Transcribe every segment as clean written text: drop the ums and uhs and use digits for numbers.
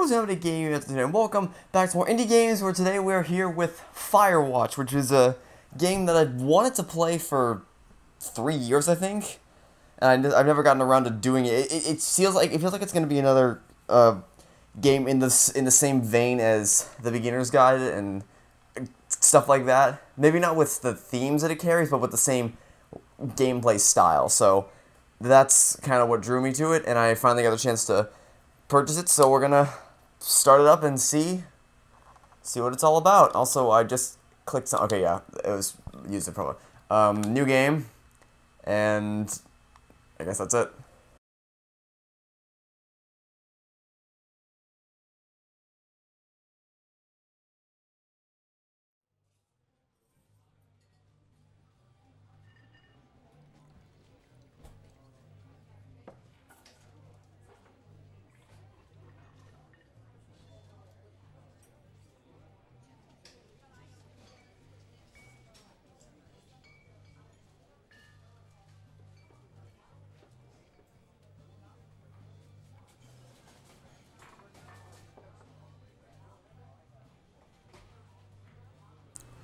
what's happening, gaming today, and welcome back to more indie games, where today we're here with Firewatch, which is a game that I've wanted to play for 3 years, I think, and I've never gotten around to doing it. It feels like it's going to be another game in the same vein as the Beginner's Guide and stuff like that. Maybe not with the themes that it carries, but with the same gameplay style. So that's kind of what drew me to it, and I finally got the chance to purchase it, so we're gonna start it up and see what it's all about. Also, I just clicked okay, yeah, it was used it probably. New game, and I guess that's it.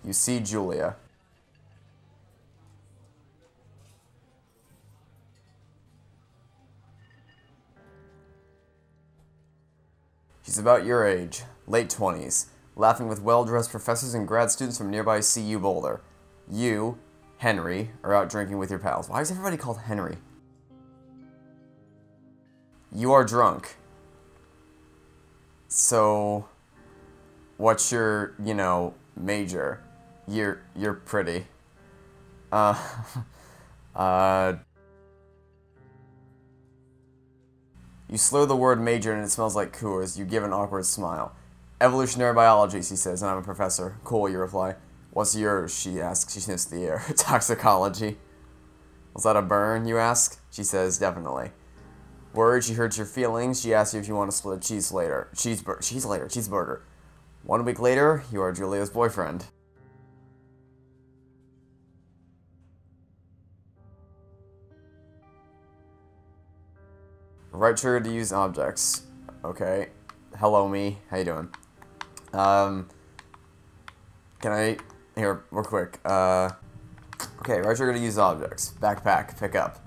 You see Julia. She's about your age, late 20s, laughing with well-dressed professors and grad students from nearby CU Boulder. You, Henry, are out drinking with your pals. Why is everybody called Henry? You are drunk. So, what's your, major? You're pretty. Uh, you slur the word major and it smells like Coors. You give an awkward smile. Evolutionary biology, she says, and I'm a professor. Cool, you reply. What's yours? She asks. She sniffs the air. Toxicology. Was that a burn, you ask? She says, definitely. Worried she hurts your feelings, she asks you if you want to split a cheeseburger. 1 week later, you are Julia's boyfriend. Right trigger to use objects. Okay. Hello, me. How you doing? Can I... Here, real quick. Okay, right trigger to use objects. Backpack. Pick up.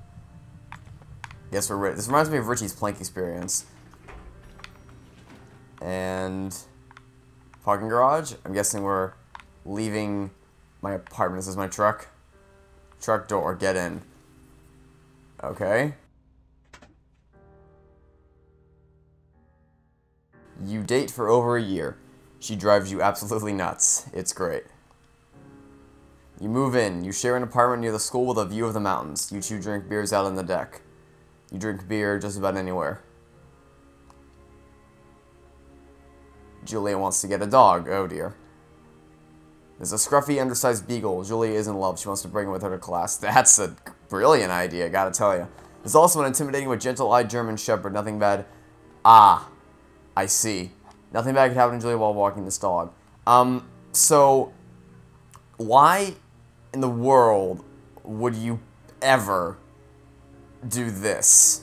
Yes, we're ready. This reminds me of Richie's plank experience. And... Parking garage. I'm guessing we're leaving my apartment. This is my truck. Truck door. Get in. Okay. You date for over a year. She drives you absolutely nuts. It's great. You move in. You share an apartment near the school with a view of the mountains. You two drink beers out on the deck. You drink beer just about anywhere. Julia wants to get a dog. Oh dear. There's a scruffy, undersized beagle. Julia is in love. She wants to bring him with her to class. That's a brilliant idea, gotta tell you. There's also an intimidating but gentle-eyed German shepherd. Nothing bad. Ah. I see. Nothing bad could happen to Julia while walking this dog. So, why in the world would you ever do this?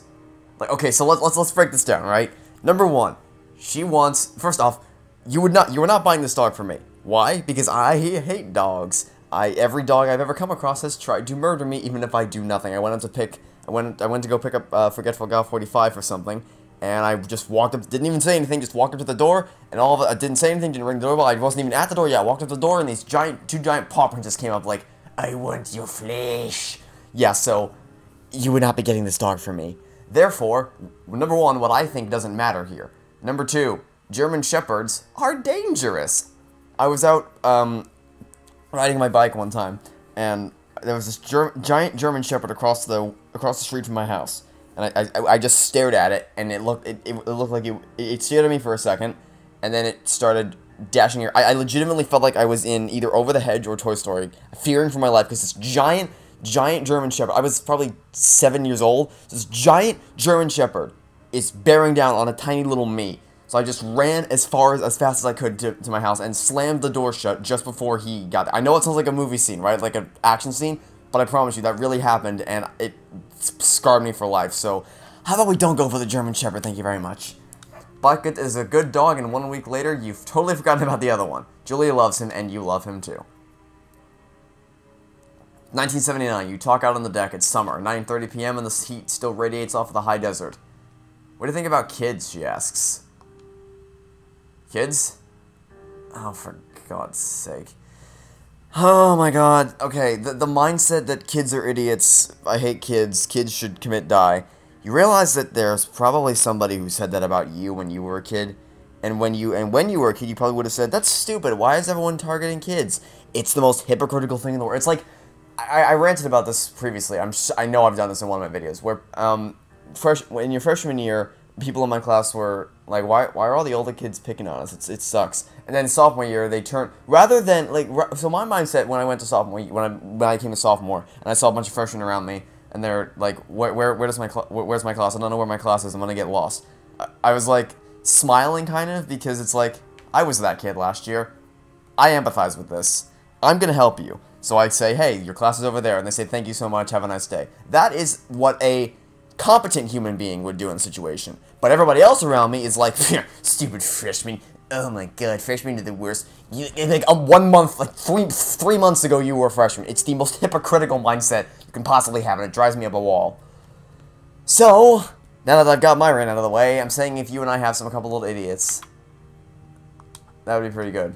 Like, okay, so let's break this down, right? Number one, she wants, first off, you were not buying this dog for me. Why? Because I hate dogs. Every dog I've ever come across has tried to murder me, even if I do nothing. I went to go pick up Forgetful Gal 45 for something. And I just walked up, didn't even say anything, just walked up to the door, and all of it, I didn't say anything, didn't ring the doorbell, I wasn't even at the door yet. I walked up to the door, and these two giant paw prints just came up like, I want your flesh. Yeah, so, you would not be getting this dog from me. Therefore, number one, what I think doesn't matter here. Number two, German Shepherds are dangerous. I was out, riding my bike one time, and there was this giant German Shepherd across the street from my house. And I just stared at it, and it looked like it stared at me for a second, and then it started dashing here. I legitimately felt like I was in either Over the Hedge or Toy Story, fearing for my life, because this giant German Shepherd, I was probably 7 years old, this giant German Shepherd is bearing down on a tiny little me. So I just ran as fast as I could to my house and slammed the door shut just before he got there. I know it sounds like a movie scene, right? Like an action scene, but I promise you, that really happened, and it scarred me for life. So, how about we don't go for the German Shepherd? Thank you very much. Bucket is a good dog, and 1 week later, you've totally forgotten about the other one. Julia loves him, and you love him too. 1979, you talk out on the deck. It's summer, 9:30 p.m., and the heat still radiates off of the high desert. What do you think about kids, she asks. Kids? Oh, for God's sake. Oh my god. Okay, the mindset that kids are idiots, I hate kids, kids should commit die. You realize that there's probably somebody who said that about you when you were a kid, and when you were a kid, you probably would have said, that's stupid, why is everyone targeting kids? It's the most hypocritical thing in the world. It's like, I ranted about this previously, I know I've done this in one of my videos, where, in your freshman year, people in my class were like, why are all the older kids picking on us? It sucks. And then sophomore year, they turn, rather than, like, so my mindset when I went to sophomore, when I came to sophomore, and I saw a bunch of freshmen around me, and they're like, where's my class? I don't know where my class is, I'm gonna get lost. I was like, smiling kind of, because it's like, I was that kid last year. I empathize with this. I'm gonna help you. So I say, hey, your class is over there, and they say, thank you so much, have a nice day. That is what a competent human being would do in the situation. But everybody else around me is like, stupid freshman. Oh my god, freshmen are the worst. Like 1 month, like three months ago, you were a freshman. It's the most hypocritical mindset you can possibly have, and it drives me up a wall. So, now that I've got my rant out of the way, I'm saying if you and I have a couple little idiots, that would be pretty good.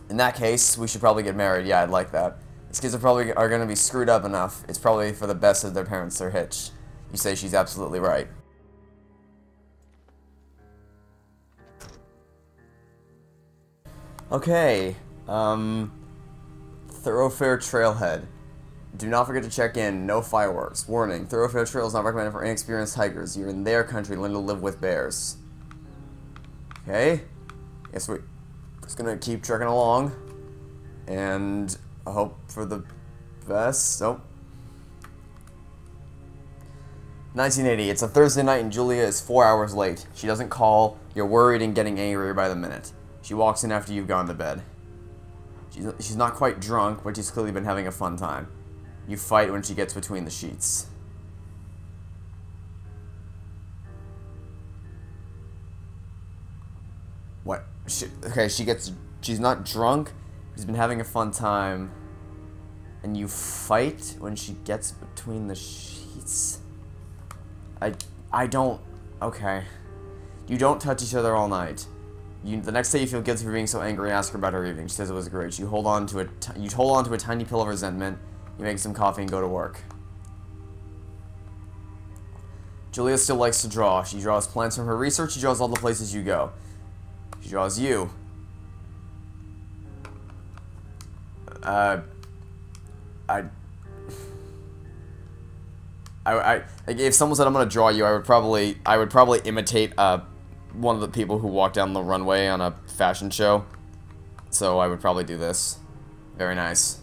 In that case, we should probably get married. Yeah, I'd like that. These kids are going to be screwed up enough. It's probably for the best of their parents, their hitch. You say she's absolutely right. Okay, Thoroughfare Trailhead. Do not forget to check in. No fireworks. Warning, Thoroughfare Trail is not recommended for inexperienced hikers. You're in their country, learn to live with bears. Okay, guess we're just gonna keep trekking along, and I hope for the best. Nope. 1980. It's a Thursday night and Julia is 4 hours late. She doesn't call. You're worried and getting angrier by the minute. She walks in after you've gone to bed. She's not quite drunk, but she's clearly been having a fun time. You fight when she gets between the sheets. What? She's not drunk. She's been having a fun time. And you fight when she gets between the sheets? I don't... Okay. You don't touch each other all night. The next day you feel guilty for being so angry and ask her about her evening. She says it was great. You hold on to a tiny pill of resentment. You make some coffee and go to work. Julia still likes to draw. She draws plants from her research. She draws all the places you go. She draws you. Like if someone said I'm gonna draw you, I would probably imitate one of the people who walked down the runway on a fashion show. So I would probably do this. Very nice.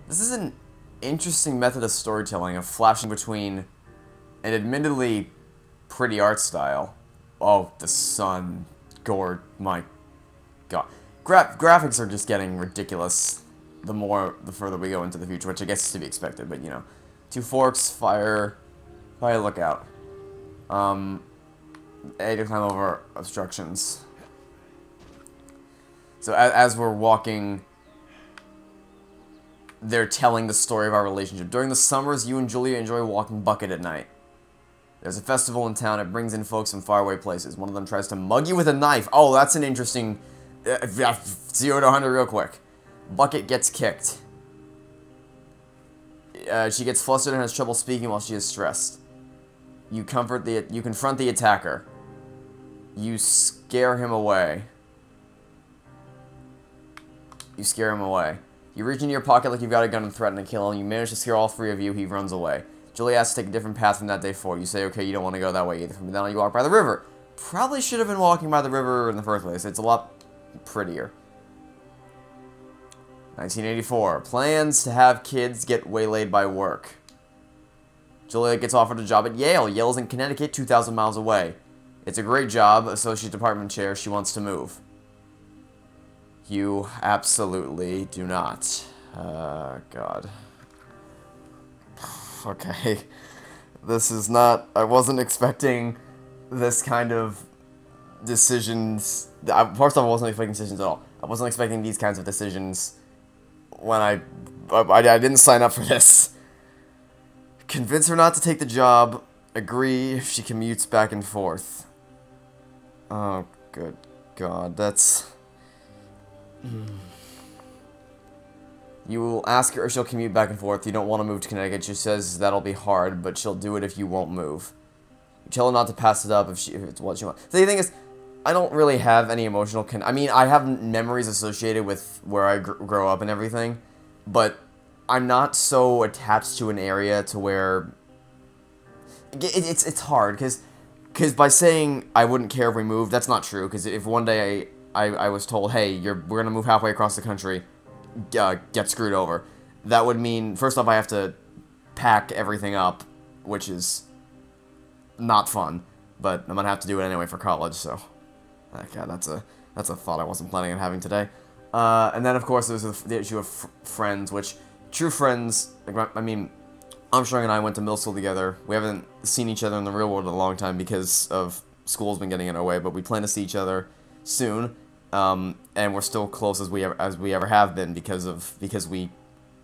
This is an interesting method of storytelling, of flashing between an admittedly pretty art style. Oh, the sun. Gore. My god. Graphics are just getting ridiculous the further we go into the future, which I guess is to be expected, but you know. 2 forks, fire lookout. A to climb over obstructions. So as we're walking, they're telling the story of our relationship. During the summers, you and Julia enjoy walking Bucket at night. There's a festival in town. It brings in folks from faraway places. One of them tries to mug you with a knife. Oh, that's an interesting... 0 to 100 real quick. Bucket gets kicked. She gets flustered and has trouble speaking while she is stressed. You confront the attacker. You scare him away. You reach into your pocket like you've got a gun and threaten to kill him. You manage to scare all 3 of you. He runs away. Julie asks to take a different path from that day forward. You say, okay, you don't want to go that way either. From then on, you walk by the river. Probably should have been walking by the river in the first place. It's a lot prettier. 1984. Plans to have kids get waylaid by work. Julia gets offered a job at Yale. Yale's in Connecticut, 2,000 miles away. It's a great job. Associate department chair. She wants to move. You absolutely do not. God. Okay. This is not... I wasn't expecting this kind of decisions... First off, I wasn't expecting decisions at all. I wasn't expecting these kinds of decisions when I didn't sign up for this. Convince her not to take the job. Agree if she commutes back and forth. Oh, good God. That's... You will ask her if she'll commute back and forth. You don't want to move to Connecticut. She says that'll be hard, but she'll do it if you won't move. You tell her not to pass it up if it's what she wants. The thing is, I don't really have any emotional I mean, I have memories associated with where I grow up and everything, but I'm not so attached to an area to where... It's hard, because by saying I wouldn't care if we moved, that's not true, because if one day I was told, hey, we're going to move halfway across the country, get screwed over. That would mean, first off, I have to pack everything up, which is not fun, but I'm gonna have to do it anyway for college, so... Okay, that's a thought I wasn't planning on having today. And then, of course, there's the issue of friends, which, true friends, like, I mean, Armstrong and I went to middle school together. We haven't seen each other in the real world in a long time because of school's been getting in our way, but we plan to see each other soon. And we're still close as we ever have been because we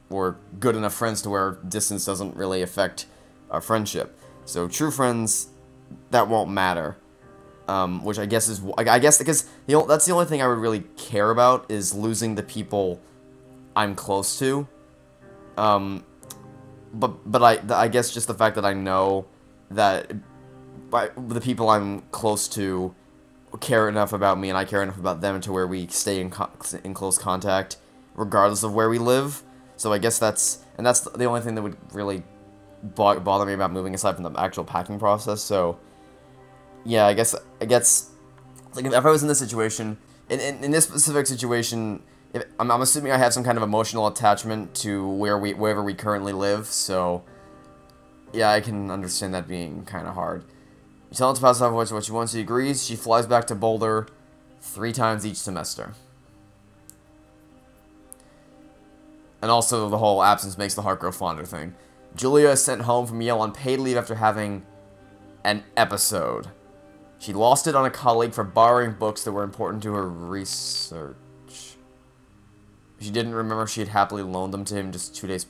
were good enough friends to where distance doesn't really affect our friendship. So true friends, that won't matter. Which I guess because that's the only thing I would really care about is losing the people I'm close to. But I guess just the fact that I know that the people I'm close to care enough about me and I care enough about them to where we stay in close contact regardless of where we live. So I guess that's the only thing that would really bother me about moving aside from the actual packing process. So yeah, I guess like if I was in this situation, in this specific situation, I'm assuming I have some kind of emotional attachment to wherever we currently live. So yeah, I can understand that being kind of hard. You tell her to pass off what she wants. She agrees. She flies back to Boulder 3 times each semester. And also, the whole absence makes the heart grow fonder thing. Julia is sent home from Yale on paid leave after having an episode. She lost it on a colleague for borrowing books that were important to her research. She didn't remember she had happily loaned them to him just 2 days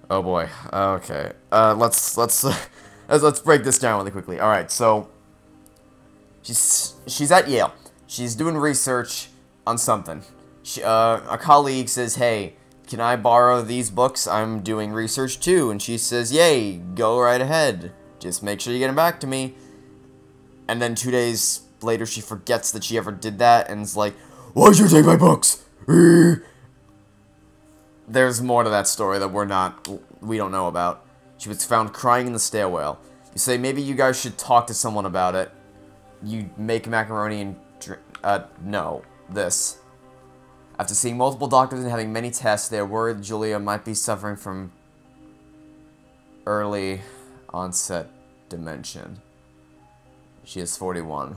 Oh boy. Okay. Let's break this down really quickly. All right. So she's at Yale. She's doing research on something. A colleague says, "Hey, can I borrow these books? I'm doing research too." And she says, "Yay, go right ahead. Just make sure you get them back to me." And then 2 days later, she forgets that she ever did that and is like, "Why'd you take my books?" There's more to that story that we don't know about. She was found crying in the stairwell. You say, maybe you guys should talk to someone about it. You make macaroni and drink, no, this. After seeing multiple doctors and having many tests, they are worried Julia might be suffering from early onset dementia. She is 41.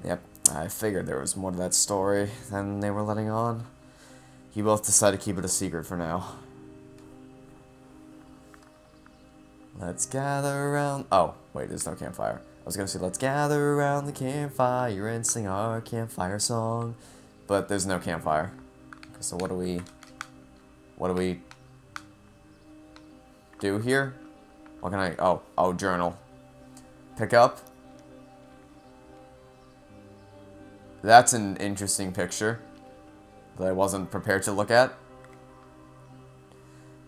Yep, I figured there was more to that story than they were letting on. You both decided to keep it a secret for now. Let's gather around... Oh, wait, there's no campfire. I was gonna say, let's gather around the campfire and sing our campfire song. But there's no campfire. So what do we do here? What can I... Oh, journal. Pick up. That's an interesting picture that I wasn't prepared to look at.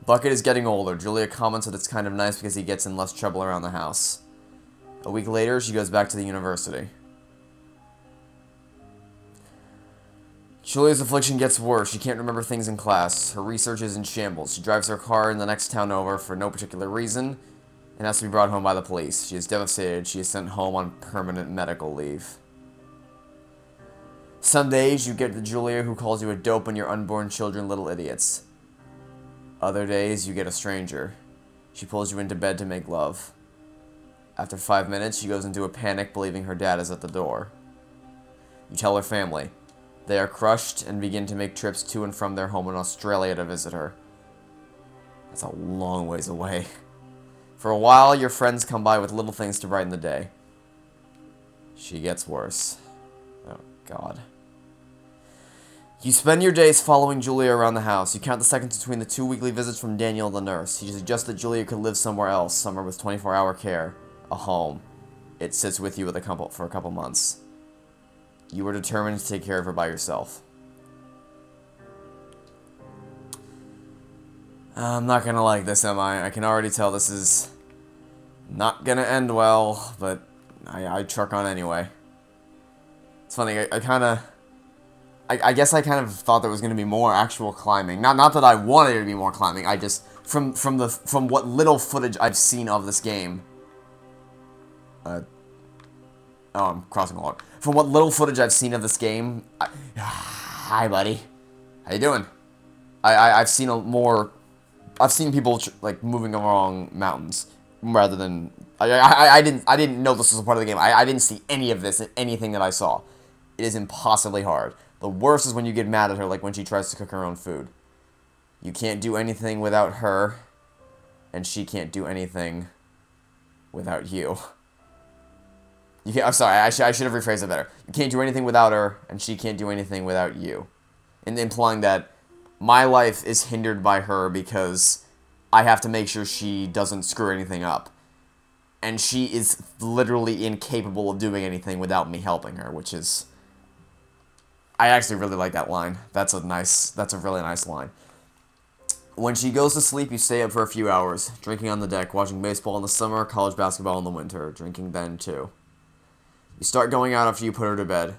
Bucket is getting older. Julia comments that it's kind of nice because he gets in less trouble around the house. A week later, she goes back to the university. Julia's affliction gets worse. She can't remember things in class. Her research is in shambles. She drives her car in the next town over for no particular reason and has to be brought home by the police. She is devastated. She is sent home on permanent medical leave. Some days you get the Julia who calls you a dope and your unborn children little idiots. Other days you get a stranger. She pulls you into bed to make love. After 5 minutes, she goes into a panic believing her dad is at the door. You tell her family. They are crushed and begin to make trips to and from their home in Australia to visit her. That's a long ways away. For a while, your friends come by with little things to brighten the day. She gets worse. Oh, God. You spend your days following Julia around the house. You count the seconds between the 2 weekly visits from Daniel, the nurse. He suggests that Julia could live somewhere else, somewhere with 24-hour care. A home. It sits with you for a couple months. You were determined to take care of her by yourself. I'm not gonna like this, am I? I can already tell this is not gonna end well, but I truck on anyway. It's funny, I guess I kind of thought there was gonna be more actual climbing. Not that I wanted there to be more climbing, I just, from what little footage I've seen of this game, oh, I'm crossing a log. From what little footage I've seen of this game, hi buddy, how you doing? I've seen I've seen people like moving along mountains rather than I didn't know this was a part of the game. I didn't see any of this in anything that I saw. It is impossibly hard. The worst is when you get mad at her, like when she tries to cook her own food. You can't do anything without her, and she can't do anything without you. I'm sorry, I should have rephrased it better. You can't do anything without her, and she can't do anything without you. And implying that my life is hindered by her because I have to make sure she doesn't screw anything up. And she is literally incapable of doing anything without me helping her, which is... I actually really like that line. That's a really nice line. When she goes to sleep, you stay up for a few hours, drinking on the deck, watching baseball in the summer, college basketball in the winter, drinking then too. You start going out after you put her to bed.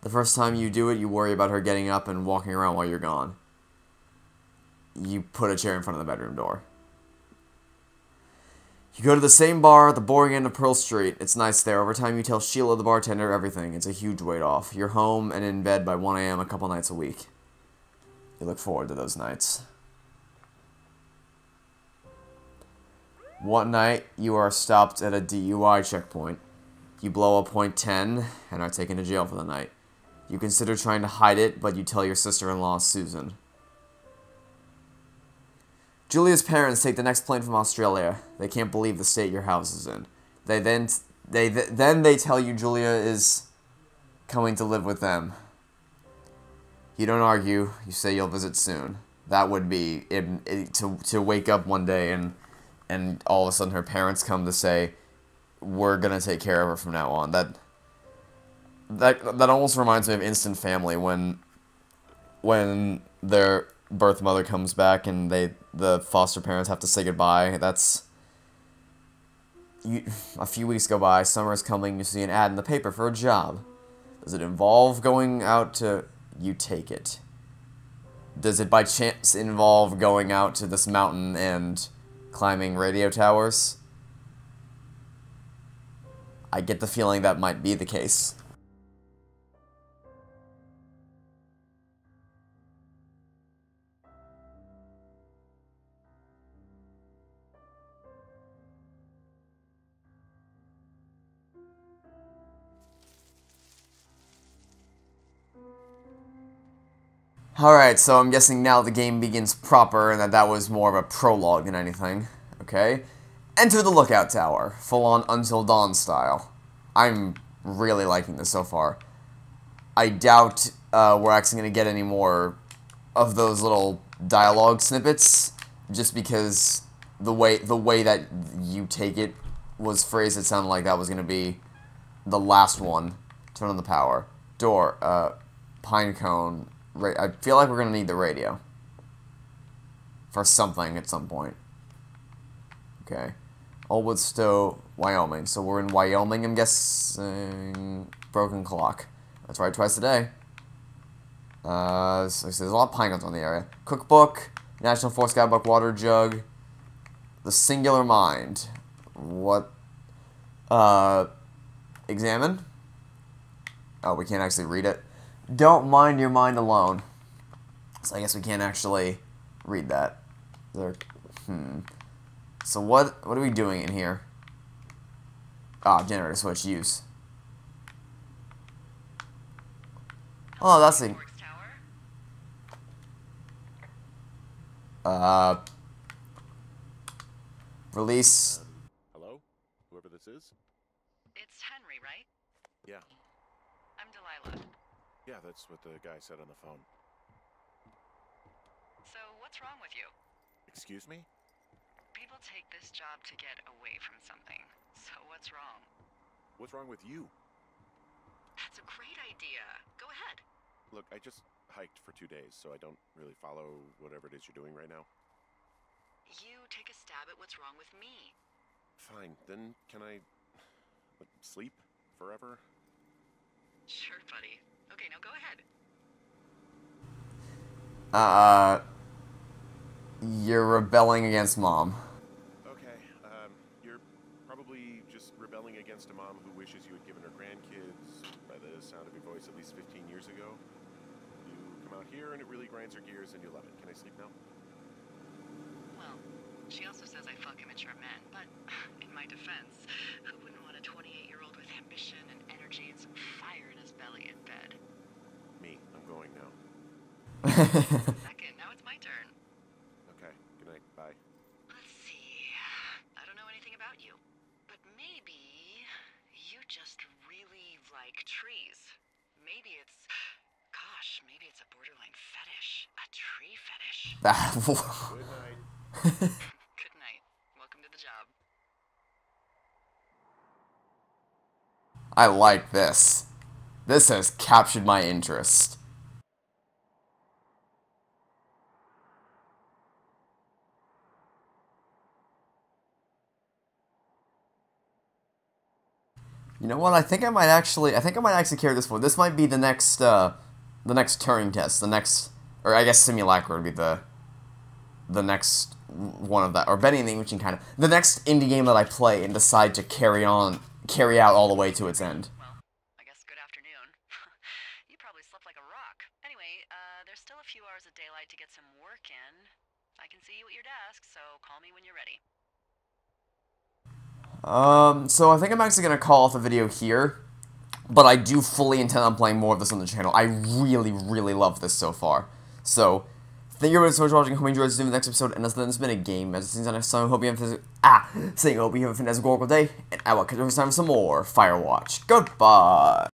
The first time you do it, you worry about her getting up and walking around while you're gone. You put a chair in front of the bedroom door. You go to the same bar at the boring end of Pearl Street. It's nice there. Over time, you tell Sheila, the bartender, everything. It's a huge weight off. You're home and in bed by 1 a.m. a couple nights a week. You look forward to those nights. One night, you are stopped at a DUI checkpoint. You blow a .10 and are taken to jail for the night. You consider trying to hide it, but you tell your sister-in-law, Susan. Julia's parents take the next plane from Australia. They can't believe the state your house is in. Then they tell you Julia is coming to live with them. You don't argue. You say you'll visit soon. That would be to wake up one day and all of a sudden her parents come to say, we're gonna take care of her from now on. That almost reminds me of Instant Family when their birth mother comes back and the foster parents have to say goodbye. A few weeks go by, summer is coming, you see an ad in the paper for a job. Does it involve going out to... You take it. Does it by chance involve going out to this mountain and climbing radio towers? I get the feeling that might be the case. Alright, so I'm guessing now the game begins proper, and that was more of a prologue than anything. Okay. Enter the lookout tower, full-on Until Dawn style. I'm really liking this so far. I doubt we're actually going to get any more of those little dialogue snippets, just because the way that you take it was phrased, it sounded like that was going to be the last one. Turn on the power. Door, pine cone. I feel like we're going to need the radio for something at some point. Okay. Oldwood Stowe, Wyoming. So we're in Wyoming, I'm guessing. Broken clock. That's right, twice a day. So there's a lot of pine cones on the area. Cookbook, National Forest Guidebook, water jug. The Singular Mind. What? Examine? Oh, we can't actually read it. Don't mind your mind alone. So I guess we can't actually read that. So what are we doing in here? Ah, generator switch, use. Oh, that's the... Release. Hello? Whoever this is? It's Henry, right? Yeah. I'm Delilah. Yeah, that's what the guy said on the phone. So, what's wrong with you? Excuse me? People take this job to get away from something. So, what's wrong? What's wrong with you? That's a great idea. Go ahead. Look, I just hiked for 2 days, so I don't really follow whatever it is you're doing right now. You take a stab at what's wrong with me. Fine, then can I sleep forever? Sure, buddy. Okay, now go ahead. You're rebelling against Mom. Okay, you're probably just rebelling against a mom who wishes you had given her grandkids, by the sound of your voice, at least 15 years ago. You come out here and it really grinds her gears and you love it. Can I sleep now? Well, she also says I fuck immature men, but in my defense, who wouldn't want a 28-year-old with ambition and energy and some fire in his belly in bed? Me. I'm going now. Second, now it's my turn. Okay, good night. Bye. Let's see. I don't know anything about you, but maybe you just really like trees. Maybe it's, gosh, maybe it's a borderline fetish. A tree fetish. Good night. Good night. Welcome to the job. I like this. This has captured my interest. You know what? I think I might actually carry this forward. This might be the next Turing test. The next, or I guess simulacra would be the next one of that, or Benny and the Ancient kind of the next indie game that I play and decide to carry out all the way to its end. Well, I guess good afternoon. You probably slept like a rock. Anyway, there's still a few hours of daylight to get some work in. I can see you at your desk, so call me when you're ready. So I think I'm actually gonna call off the video here, but I do fully intend on playing more of this on the channel. I really, really love this so far. So, thank you everybody so much for watching. Hope you enjoyed the next episode, and this has been a game. As it seems on next time, hope you have a fantastic day, and I will catch you next time for some more Firewatch. Goodbye!